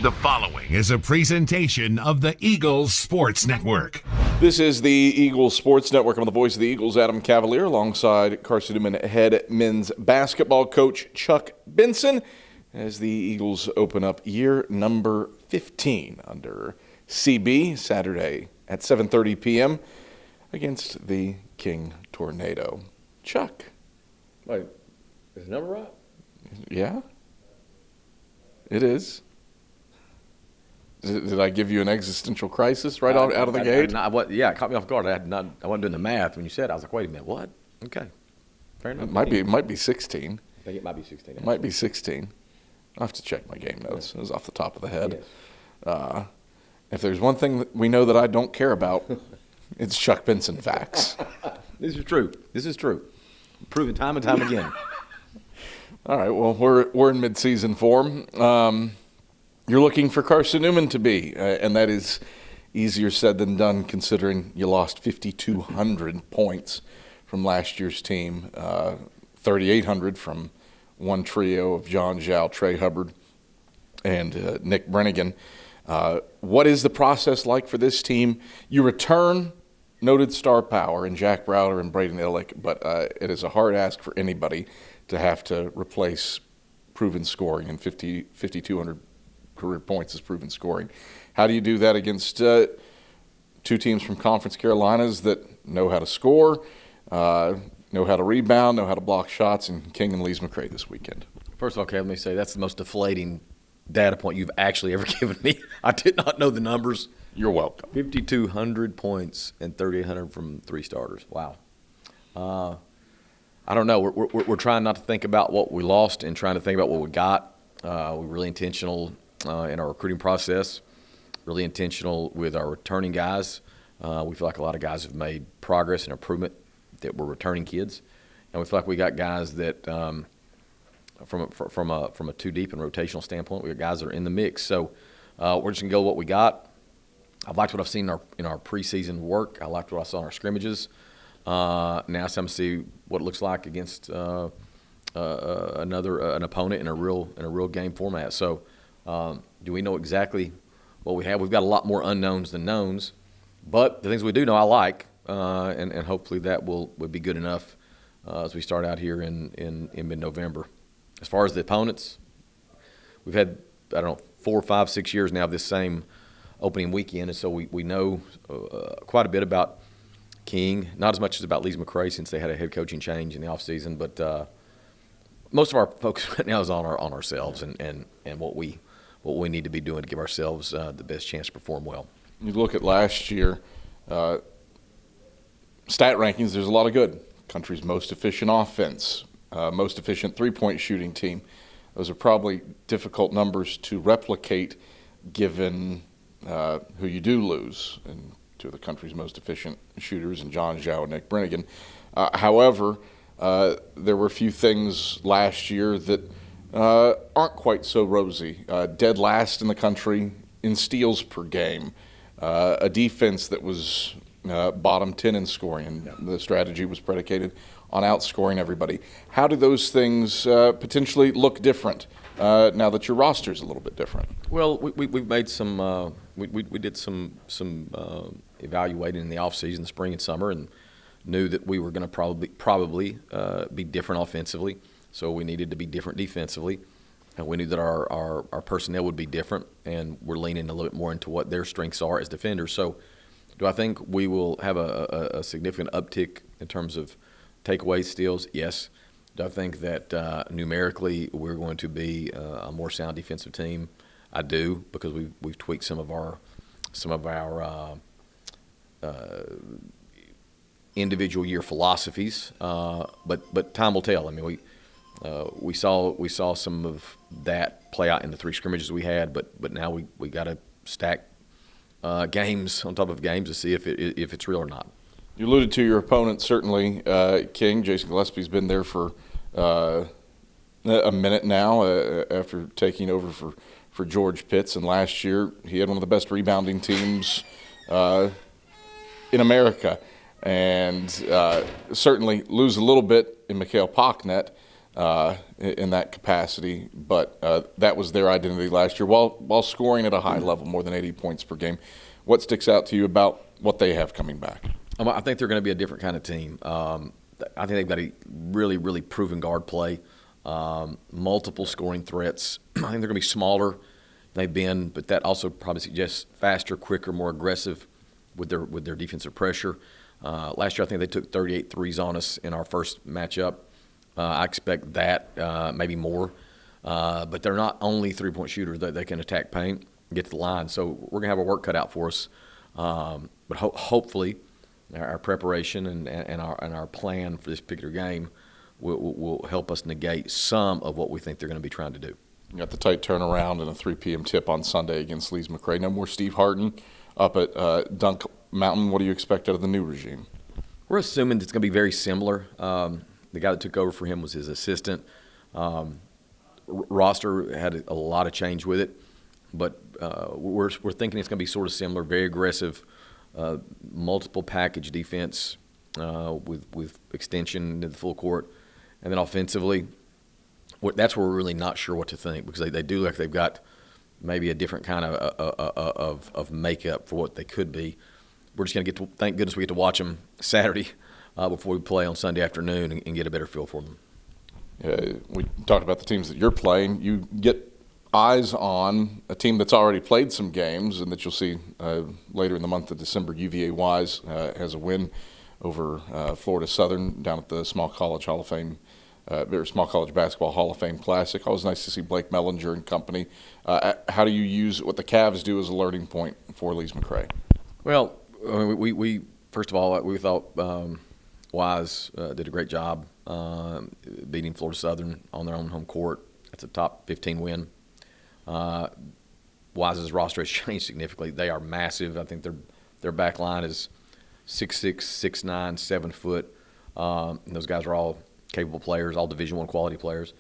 The following is a presentation of the Eagles Sports Network. This is the Eagles Sports Network. I'm the voice of the Eagles, Adam Cavalier, alongside Carson-Newman head men's basketball coach Chuck Benson, as the Eagles open up year number 15 under CB Saturday at 7:30 p.m. against the King Tornado. Chuck. Wait, is the number right? Yeah, it is. Did I give you an existential crisis right out of the gate? Yeah, it caught me off guard. I wasn't doing the math when you said it. I was like, wait a minute, what? Okay, fair enough. It might be 16. I think it might be 16. It might be 16. I'll have to check my game notes. It was off the top of the head. Yes. If there's one thing that we know that I don't care about, it's Chuck Benson facts. This is true. Proven time and time again. All right, well, we're in mid-season form. You're looking for Carson-Newman to be, and that is easier said than done considering you lost 5,200 points from last year's team, 3,800 from one trio of John Zhao, Trey Hubbard, and Nick Brennigan. What is the process like for this team? You return noted star power in Jack Browder and Braden Illick, but it is a hard ask for anybody to have to replace proven scoring, and 5,200 career points is proven scoring. How do you do that against two teams from Conference Carolinas that know how to score, know how to rebound, know how to block shots, and King and Lee's McRae this weekend? First of all, okay, let me say that's the most deflating data point you've actually ever given me. I did not know the numbers. You're welcome. 5,200 points and 3,800 from three starters. Wow. I don't know. We're trying not to think about what we lost and trying to think about what we got. We're really intentional in our recruiting process, really intentional with our returning guys. We feel like a lot of guys have made progress and improvement that were returning kids. And we feel like we got guys that, from a too deep and rotational standpoint, we got guys that are in the mix. So we're just going to go with what we got. I've liked what I've seen in our preseason work. I liked what I saw in our scrimmages. Now it's time to see what it looks like against an opponent in a real game format. So do we know exactly what we have? We've got a lot more unknowns than knowns, but the things we do know I like, and hopefully that will be good enough as we start out here in mid-November. As far as the opponents, we've had, 4, 5, 6 years now of this same opening weekend, and so we know quite a bit about King, not as much as about Lee's McRae since they had a head coaching change in the offseason, but most of our focus right now is on ourselves and what we need to be doing to give ourselves the best chance to perform well. You look at last year, stat rankings, there's a lot of good. Country's most efficient offense, most efficient three-point shooting team. Those are probably difficult numbers to replicate given who you do lose, and two of the country's most efficient shooters, and John Zhao and Nick Brennigan. However, there were a few things last year that aren't quite so rosy. Dead last in the country in steals per game, a defense that was bottom 10 in scoring, and the strategy was predicated on outscoring everybody. How do those things potentially look different now that your roster's a little bit different? Well, we've made some we did some evaluating in the offseason, the spring and summer, and knew that we were going to probably be different offensively, so we needed to be different defensively. And we knew that our personnel would be different, and we're leaning a little bit more into what their strengths are as defenders. So do I think we will have a significant uptick in terms of takeaway steals? Yes. Do I think that numerically we're going to be a more sound defensive team? I do, because we've tweaked some of our individual year philosophies, but time will tell. I mean, we saw some of that play out in the three scrimmages we had, but now we got to stack games on top of games to see if it's real or not. You alluded to your opponent, certainly, King. Jason Gillespie's been there for a minute now after taking over for George Pitts, and last year he had one of the best rebounding teams in America, and certainly lose a little bit in Mikhail Pocknet, in that capacity, but that was their identity last year while scoring at a high level, more than 80 points per game. What sticks out to you about what they have coming back? I think they're going to be a different kind of team. I think they've got a really, really proven guard play, multiple scoring threats. I think they're going to be smaller than they've been, but that also probably suggests faster, quicker, more aggressive with their defensive pressure. Last year, I think they took 38 threes on us in our first matchup. I expect that, maybe more. But they're not only three-point shooters. They can attack paint and get to the line. So we're going to have our work cut out for us. But hopefully our preparation and our plan for this particular game will help us negate some of what we think they're going to be trying to do. You got the tight turnaround and a 3 p.m. tip on Sunday against Lees McRae. No more Steve Harden up at Dunk Mountain. What do you expect out of the new regime? We're assuming it's going to be very similar. The guy that took over for him was his assistant. Roster had a lot of change with it, but we're thinking it's going to be sort of similar, very aggressive, multiple package defense with extension to the full court. And then offensively, that's where we're really not sure what to think, because they do look like they've got maybe a different kind of makeup for what they could be. We're just going to thank goodness we get to watch them Saturday before we play on Sunday afternoon and get a better feel for them. Yeah, we talked about the teams that you're playing. You get eyes on a team that's already played some games and that you'll see later in the month of December. UVA Wise has a win over Florida Southern down at the Small College Hall of Fame, Small College Basketball Hall of Fame Classic. Always nice to see Blake Mellinger and company. How do you use what the Cavs do as a learning point for Lees McRae? Well, we first of all, we thought Wise did a great job beating Florida Southern on their own home court. That's a top 15 win. Wise's roster has changed significantly. They are massive. I think their back line is 6'6", 6'9", 7 foot. And those guys are all capable players, all Division I quality players.